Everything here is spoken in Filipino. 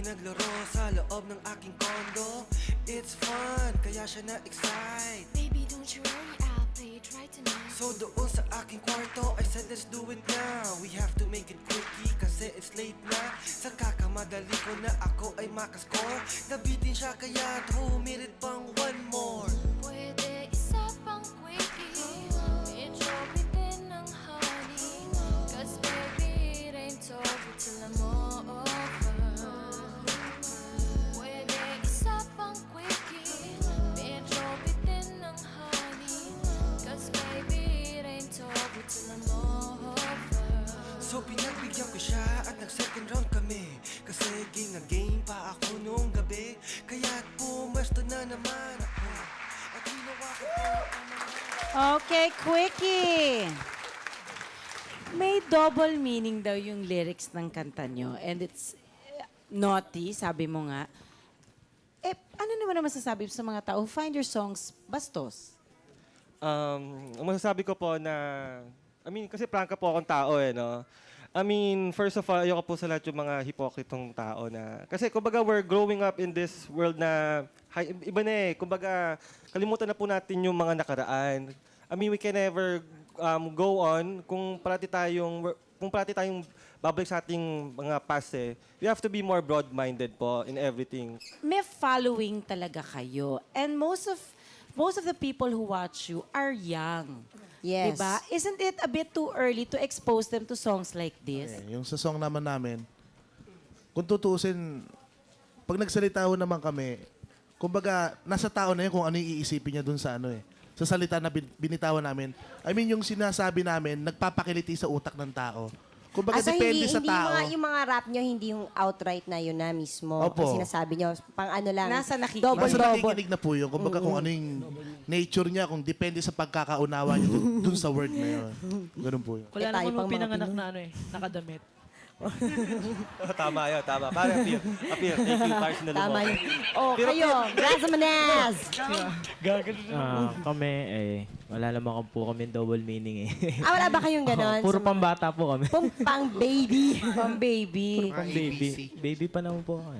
lagi naglaro sa loob ng aking kondo. It's fun, kaya siya na-excite. Baby, don't you worry, I'll play it right tonight. So doon sa aking kwarto, I said let's do it now. We have to make it quickie kasi it's late na. Sa kakamadali ko na ako ay makascore. Nabitin siya kaya humirit pang one more. Pwede isa pang quickie, medyo bitin ng honey. Cause baby, it ain't over till I'm over. Pwede isa pang quickie, medyo bitin ng honey. Cause baby, it ain't over till I'm over. So pinagbigyan ko siya at nag-second round kami. Kasi game na game pa ako nung gabi. Kaya't pumesto na naman ako. At ginawa ko po ang mga... Okay, quickie! May double meaning daw yung lyrics ng kanta nyo. And it's naughty, sabi mo nga. Eh, ano naman masasabi sa mga tao who find your songs bastos? Ang masasabi ko po na, kasi prangka po akong tao no? First of all, ayoko po sa lahat yung mga hipokritong tao na, kasi kumbaga we're growing up in this world na, iba na kumbaga kalimutan na po natin yung mga nakaraan. We can never go on kung parati tayong babalik sa ating mga past We have to be more broad-minded po in everything. May following talaga kayo. And most of the people who watch you are young. Yes. Diba? Isn't it a bit too early to expose them to songs like this? Yung sa song namin, kung tutuusin, pag nagsalita ho naman kami, kumbaga, nasa tao na yun kung ano yung iisipin niya dun sa sa salita na binitawan namin. Yung sinasabi namin, nagpapakiliti sa utak ng tao. Kumbaga, depende sa tao. Yung mga rap nyo, hindi yung outright na yun na mismo. Opo. Ang sinasabi nyo, pang ano lang. Nasa nakikinig. Nasa Double. nakikinig na po yun. Kumbaga, kung ano yung nature niya, kung depende sa pagkakaunawa niya dun sa word na yun. Ganun po yun. Wala tayo naman pang nung mga pinanganak Pinoy. na nakadamit. Tama yun, tama. Parang appeal. Thank you, Pars na Tama lumo. yun. Oh, kayo, Raza Manaz. Kami, wala naman po kami double meaning Wala ba kayong ganon? Puro pambata po kami. Pang baby. Pang baby. Pang baby. Baby pa naman po kami.